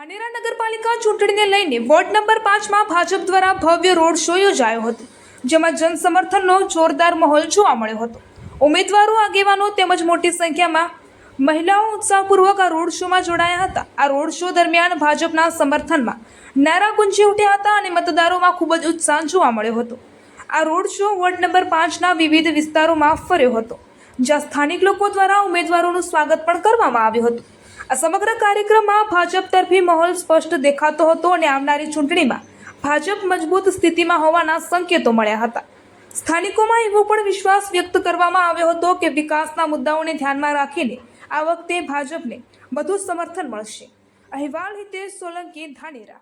ધાનેરા નગરપાલિકા ચૂંટણીને લઈને વોર્ડ નંબર 5 માં ભાજપ દ્વારા ભવ્ય રોડ શો યોજાયો હતો, જેમાં જનસમર્થનનો જોરદાર માહોલ જોવા મળ્યો હતો। ઉમેદવારો, આગેવાનો તેમજ મોટી સંખ્યામાં મહિલાઓ ઉત્સાહપૂર્વક આ રોડ શોમાં જોડાયા હતા। આ રોડ શો દરમિયાન ભાજપના સમર્થનમાં નારા ગુંજી ઉઠ્યા હતા અને મતદારોમાં ખૂબ જ ઉત્સાહ જોવા મળ્યો હતો। આ રોડ શો વોર્ડ નંબર 5ના વિવિધ વિસ્તારોમાં ફર્યો હતો, જ્યાં સ્થાનિક લોકો દ્વારા ઉમેદવારોનું સ્વાગત પણ કરવામાં આવ્યું હતું। આ સમગ્ર કાર્યક્રમમાં ભાજપ તરફી માહોલ સ્પષ્ટ દેખાતો હતો અને આવનારી ચૂંટણીમાં ભાજપ મજબૂત સ્થિતિમાં હોવાના સંકેતો મળ્યા હતા। સ્થાનિકોમાં એવો પણ વિશ્વાસ વ્યક્ત કરવામાં આવ્યો હતો કે વિકાસના મુદ્દાઓને ધ્યાનમાં રાખીને આ વખતે ભાજપને વધુ સમર્થન મળશે। અહેવાલ હિતેશ સોલંકી, ધાનેરા।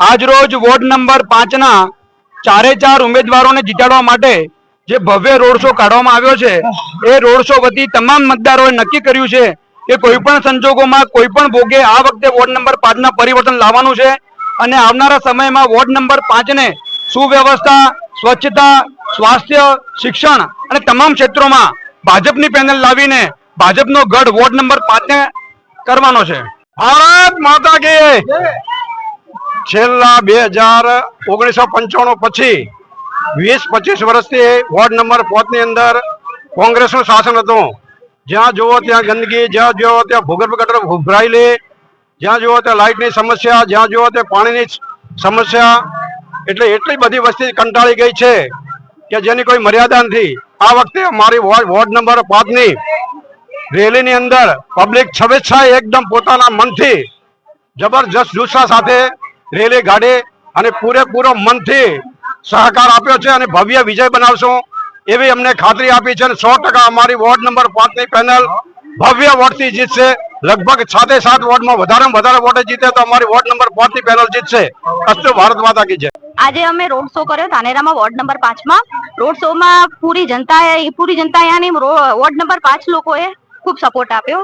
આજ રોજ વોર્ડ નંબર 5ના ચારે ચાર ઉમેદવારોને જીતાડવા માટે જે ભવ્ય રોડ શો કાઢવામાં આવ્યો છે, એ રોડ શો વતી તમામ મતદારોએ નક્કી કર્યું છે કે કોઈ પણ સંજોગોમાં કોઈ પણ ભોગે આ વખતે વોર્ડ નંબર 5ના પરિવર્તન લાવવાનું છે અને આવનારા સમયમાં વોર્ડ નંબર 5ને સુવ્યવસ્થા, સ્વચ્છતા, સ્વાસ્થ્ય, શિક્ષણ અને તમામ ક્ષેત્રોમાં ભાજપની પેનલ લાવીને ભાજપનો ગઢ વોર્ડ નંબર 5ને કરવાનો છે। ભારત માતા કી છેલ્લા 1995 પછી 20-25 વર્ષથી વોર્ડ નંબર 5 ની અંદર કોંગ્રેસનું શાસન હતું। જ્યાં જુઓ ત્યાં ગંદકી, જ્યાં જુઓ ત્યાં ભૂગર્ભ ગટર ઉભરાયેલી, જ્યાં જુઓ ત્યાં લાઇટની સમસ્યા, જ્યાં જુઓ ત્યાં પાણીની સમસ્યા, એટલે એટલી બધી વસ્તી કંટાળી ગઈ છે કે જેની કોઈ મર્યાદા નથી। આ વખતે અમારી વોર્ડ નંબર 5ની રેલીની અંદર પબ્લિક સ્વેચ્છાએ એકદમ પોતાના મનથી જબરજસ્ત જુસ્સા સાથે રેલી કાઢી અને પૂરેપૂરો મનથી સહકાર આપ્યો છે અને ભવ્ય વિજય બનાવશું એવી અમને ખાતરી આપી છે। 100% અમારી વોર્ડ નંબર 5ની પેનલ ભવ્ય વોટથી જીતશે। લગભગ 7 વોર્ડમાં વધારેમાં વધારે વોટે જીતે તો અમારી વોર્ડ નંબર 5ની પેનલ જીતશે। અસ્તુ ભારત માતા કી જય। આજે અમે રોડ શો કર્યો ધાનેરામાં વોર્ડ નંબર 5માં। રોડ શોમાં પૂરી જનતા યાની વોર્ડ નંબર 5 લોકોએ ખૂબ સપોર્ટ આપ્યો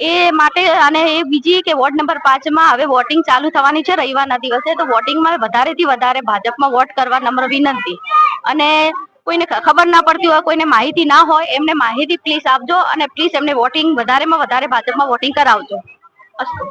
એ માટે। અને એ બીજી કે વોર્ડ નંબર 5માં હવે વોટિંગ ચાલુ થવાની છે રવિવારના દિવસે, તો વોટિંગમાં વધારેથી વધારે ભાજપમાં વોટ કરવા નમ્ર વિનંતી। અને કોઈને ખબર ના પડતી હોય, કોઈને માહિતી ના હોય, એમને માહિતી પ્લીઝ આપજો અને પ્લીઝ એમને વોટિંગ વધારેમાં વધારે ભાજપમાં વોટિંગ કરાવજો। અસ્તુ।